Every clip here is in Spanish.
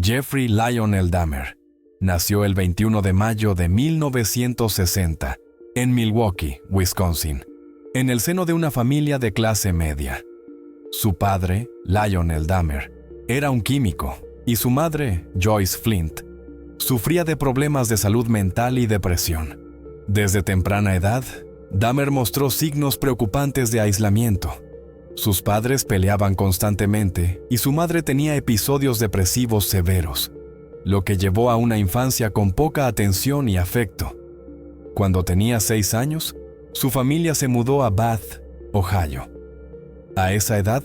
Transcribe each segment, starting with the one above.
Jeffrey Lionel Dahmer nació el 21 de mayo de 1960 en Milwaukee, Wisconsin, en el seno de una familia de clase media. Su padre, Lionel Dahmer, era un químico y su madre, Joyce Flint, sufría de problemas de salud mental y depresión. Desde temprana edad, Dahmer mostró signos preocupantes de aislamiento. Sus padres peleaban constantemente y su madre tenía episodios depresivos severos, lo que llevó a una infancia con poca atención y afecto. Cuando tenía 6 años, su familia se mudó a Bath, Ohio. A esa edad,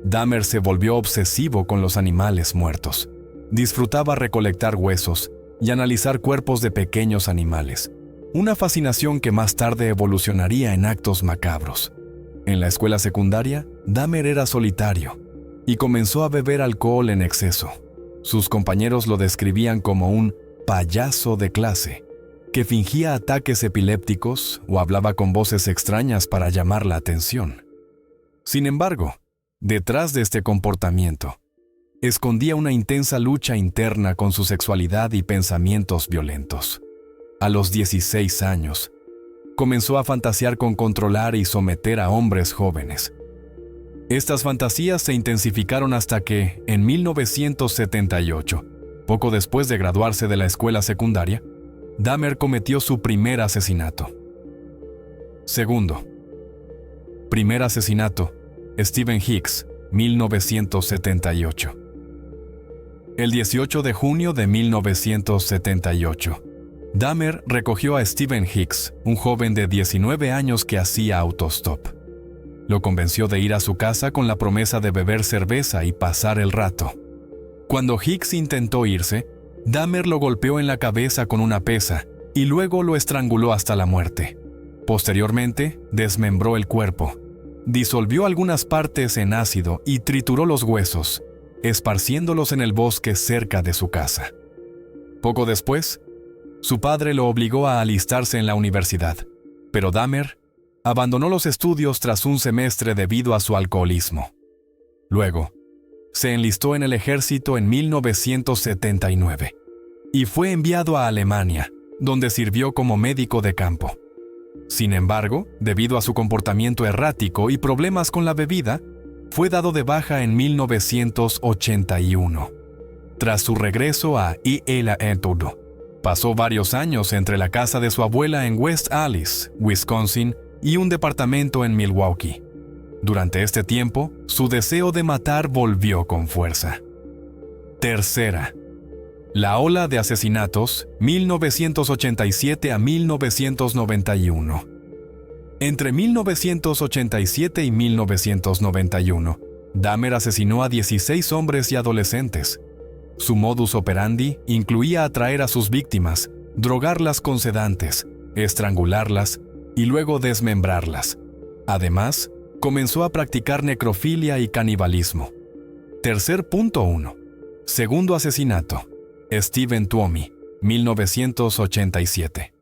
Dahmer se volvió obsesivo con los animales muertos. Disfrutaba recolectar huesos y analizar cuerpos de pequeños animales, una fascinación que más tarde evolucionaría en actos macabros. En la escuela secundaria, Dahmer era solitario y comenzó a beber alcohol en exceso. Sus compañeros lo describían como un payaso de clase, que fingía ataques epilépticos o hablaba con voces extrañas para llamar la atención. Sin embargo, detrás de este comportamiento, escondía una intensa lucha interna con su sexualidad y pensamientos violentos. A los 16 años, comenzó a fantasear con controlar y someter a hombres jóvenes. Estas fantasías se intensificaron hasta que, en 1978, poco después de graduarse de la escuela secundaria, Dahmer cometió su primer asesinato. Segundo. Primer asesinato, Stephen Hicks, 1978. El 18 de junio de 1978, Dahmer recogió a Stephen Hicks, un joven de 19 años que hacía autostop. Lo convenció de ir a su casa con la promesa de beber cerveza y pasar el rato. Cuando Hicks intentó irse, Dahmer lo golpeó en la cabeza con una pesa y luego lo estranguló hasta la muerte. Posteriormente, desmembró el cuerpo, disolvió algunas partes en ácido y trituró los huesos, esparciéndolos en el bosque cerca de su casa. Poco después, su padre lo obligó a alistarse en la universidad, pero Dahmer abandonó los estudios tras un semestre debido a su alcoholismo. Luego, se enlistó en el ejército en 1979 y fue enviado a Alemania, donde sirvió como médico de campo. Sin embargo, debido a su comportamiento errático y problemas con la bebida, fue dado de baja en 1981. Tras su regreso a Ela-Entudo, pasó varios años entre la casa de su abuela en West Allis, Wisconsin, y un departamento en Milwaukee. Durante este tiempo, su deseo de matar volvió con fuerza. Tercera. La ola de asesinatos, 1987 a 1991. Entre 1987 y 1991, Dahmer asesinó a 16 hombres y adolescentes. Su modus operandi incluía atraer a sus víctimas, drogarlas con sedantes, estrangularlas y luego desmembrarlas. Además, comenzó a practicar necrofilia y canibalismo. Tercer punto 1. Segundo asesinato. Stephen Tuomi, 1987.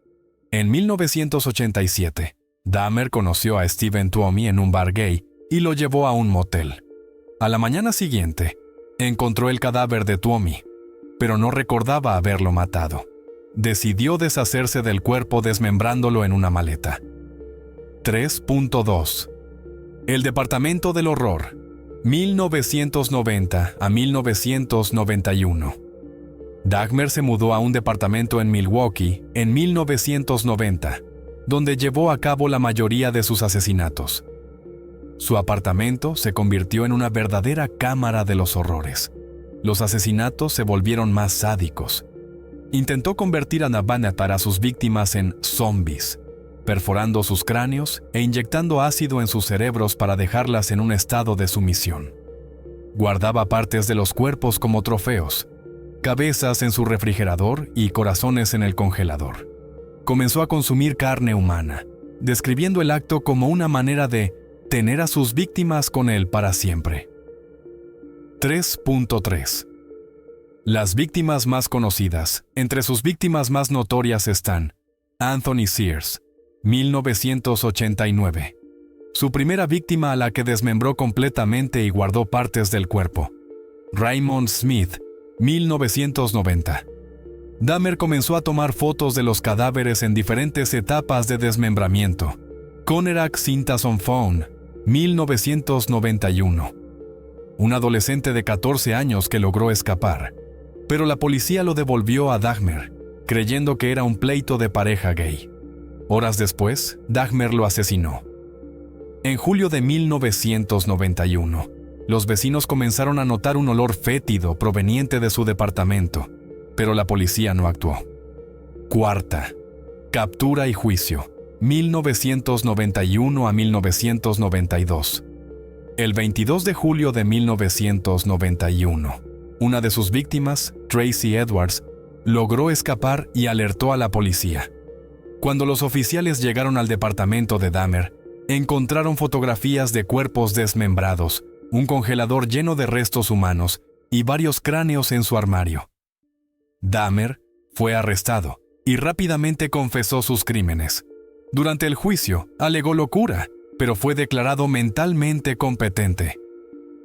En 1987, Dahmer conoció a Stephen Tuomi en un bar gay y lo llevó a un motel. A la mañana siguiente, encontró el cadáver de Tuomi, pero no recordaba haberlo matado. Decidió deshacerse del cuerpo desmembrándolo en una maleta. 3.2. El Departamento del Horror, 1990 a 1991. Dahmer se mudó a un departamento en Milwaukee en 1990, donde llevó a cabo la mayoría de sus asesinatos. Su apartamento se convirtió en una verdadera cámara de los horrores. Los asesinatos se volvieron más sádicos. Intentó convertir a Nabannatar a sus víctimas en zombies, perforando sus cráneos e inyectando ácido en sus cerebros para dejarlas en un estado de sumisión. Guardaba partes de los cuerpos como trofeos, cabezas en su refrigerador y corazones en el congelador. Comenzó a consumir carne humana, describiendo el acto como una manera de tener a sus víctimas con él para siempre. 3.3. Las víctimas más conocidas. Entre sus víctimas más notorias están Anthony Sears, 1989. Su primera víctima a la que desmembró completamente y guardó partes del cuerpo. Raymond Smith, 1990. Dahmer comenzó a tomar fotos de los cadáveres en diferentes etapas de desmembramiento. Conerak Sintason Phone, 1991. Un adolescente de 14 años que logró escapar, pero la policía lo devolvió a Dahmer, creyendo que era un pleito de pareja gay. Horas después, Dahmer lo asesinó. En julio de 1991, los vecinos comenzaron a notar un olor fétido proveniente de su departamento, pero la policía no actuó. Cuarta, captura y juicio, 1991 a 1992. El 22 de julio de 1991, una de sus víctimas, Tracy Edwards, logró escapar y alertó a la policía. Cuando los oficiales llegaron al departamento de Dahmer, encontraron fotografías de cuerpos desmembrados, un congelador lleno de restos humanos y varios cráneos en su armario. Dahmer fue arrestado y rápidamente confesó sus crímenes. Durante el juicio, alegó locura, pero fue declarado mentalmente competente.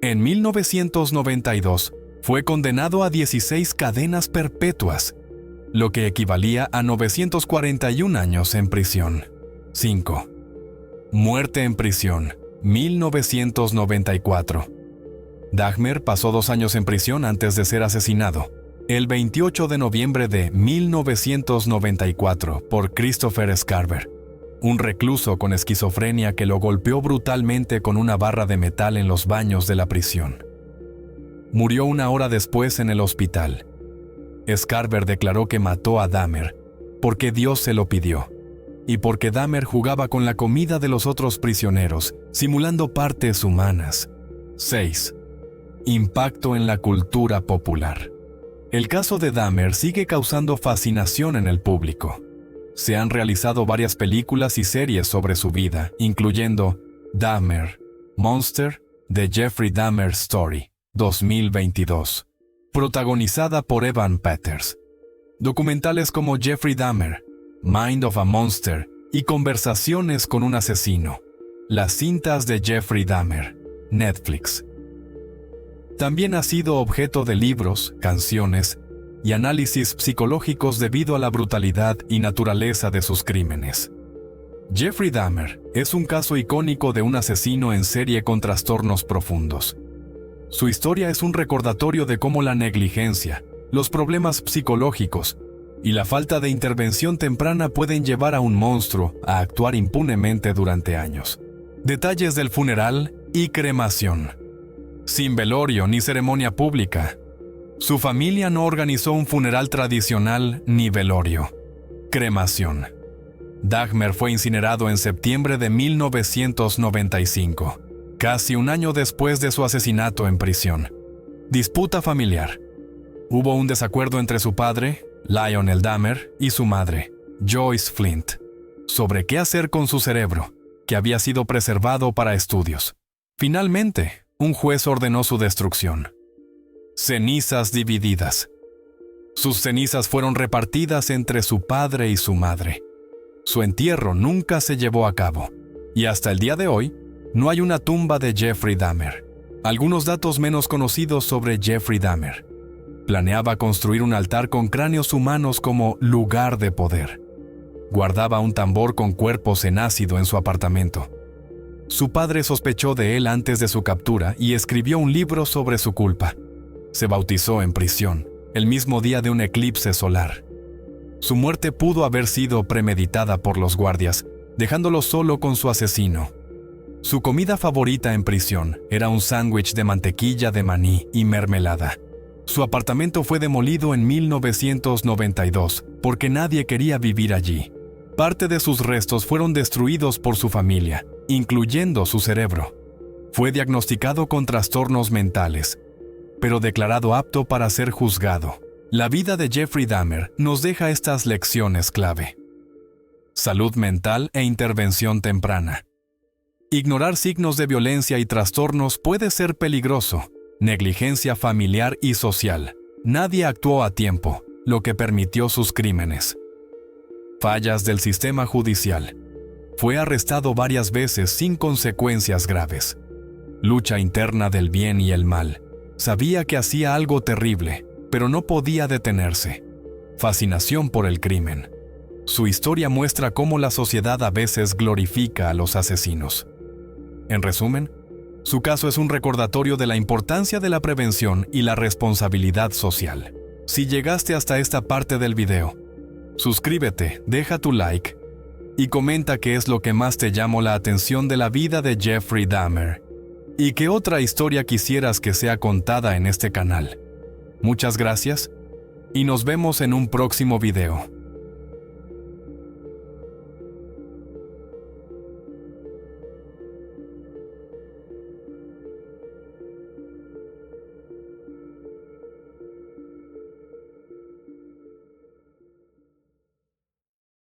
En 1992, fue condenado a 16 cadenas perpetuas, lo que equivalía a 941 años en prisión. 5. Muerte en prisión, 1994. Dahmer pasó 2 años en prisión antes de ser asesinado, el 28 de noviembre de 1994, por Christopher Scarver, un recluso con esquizofrenia que lo golpeó brutalmente con una barra de metal en los baños de la prisión. Murió 1 hora después en el hospital. Scarver declaró que mató a Dahmer porque Dios se lo pidió y porque Dahmer jugaba con la comida de los otros prisioneros, simulando partes humanas. 6. Impacto en la cultura popular. El caso de Dahmer sigue causando fascinación en el público. Se han realizado varias películas y series sobre su vida, incluyendo Dahmer, Monster, The Jeffrey Dahmer Story, 2022, protagonizada por Evan Peters. Documentales como Jeffrey Dahmer, Mind of a Monster y Conversaciones con un asesino. Las cintas de Jeffrey Dahmer, Netflix. También ha sido objeto de libros, canciones y análisis psicológicos debido a la brutalidad y naturaleza de sus crímenes. Jeffrey Dahmer es un caso icónico de un asesino en serie con trastornos profundos. Su historia es un recordatorio de cómo la negligencia, los problemas psicológicos y la falta de intervención temprana pueden llevar a un monstruo a actuar impunemente durante años. Detalles del funeral y cremación. Sin velorio ni ceremonia pública. Su familia no organizó un funeral tradicional ni velorio. Cremación. Dahmer fue incinerado en septiembre de 1995, casi un año después de su asesinato en prisión. Disputa familiar. Hubo un desacuerdo entre su padre, Lionel Dahmer, y su madre, Joyce Flint, sobre qué hacer con su cerebro, que había sido preservado para estudios. Finalmente, un juez ordenó su destrucción. Cenizas divididas. Sus cenizas fueron repartidas entre su padre y su madre. Su entierro nunca se llevó a cabo, y hasta el día de hoy, no hay una tumba de Jeffrey Dahmer. Algunos datos menos conocidos sobre Jeffrey Dahmer. Planeaba construir un altar con cráneos humanos como lugar de poder. Guardaba un tambor con cuerpos en ácido en su apartamento. Su padre sospechó de él antes de su captura y escribió un libro sobre su culpa. Se bautizó en prisión, el mismo día de un eclipse solar. Su muerte pudo haber sido premeditada por los guardias, dejándolo solo con su asesino. Su comida favorita en prisión era un sándwich de mantequilla de maní y mermelada. Su apartamento fue demolido en 1992 porque nadie quería vivir allí. Parte de sus restos fueron destruidos por su familia, incluyendo su cerebro. Fue diagnosticado con trastornos mentales, pero declarado apto para ser juzgado. La vida de Jeffrey Dahmer nos deja estas lecciones clave. Salud mental e intervención temprana. Ignorar signos de violencia y trastornos puede ser peligroso. Negligencia familiar y social. Nadie actuó a tiempo, lo que permitió sus crímenes. Fallas del sistema judicial. Fue arrestado varias veces sin consecuencias graves. Lucha interna del bien y el mal. Sabía que hacía algo terrible, pero no podía detenerse. Fascinación por el crimen. Su historia muestra cómo la sociedad a veces glorifica a los asesinos. En resumen, su caso es un recordatorio de la importancia de la prevención y la responsabilidad social. Si llegaste hasta esta parte del video, suscríbete, deja tu like y comenta qué es lo que más te llamó la atención de la vida de Jeffrey Dahmer y qué otra historia quisieras que sea contada en este canal. Muchas gracias y nos vemos en un próximo video.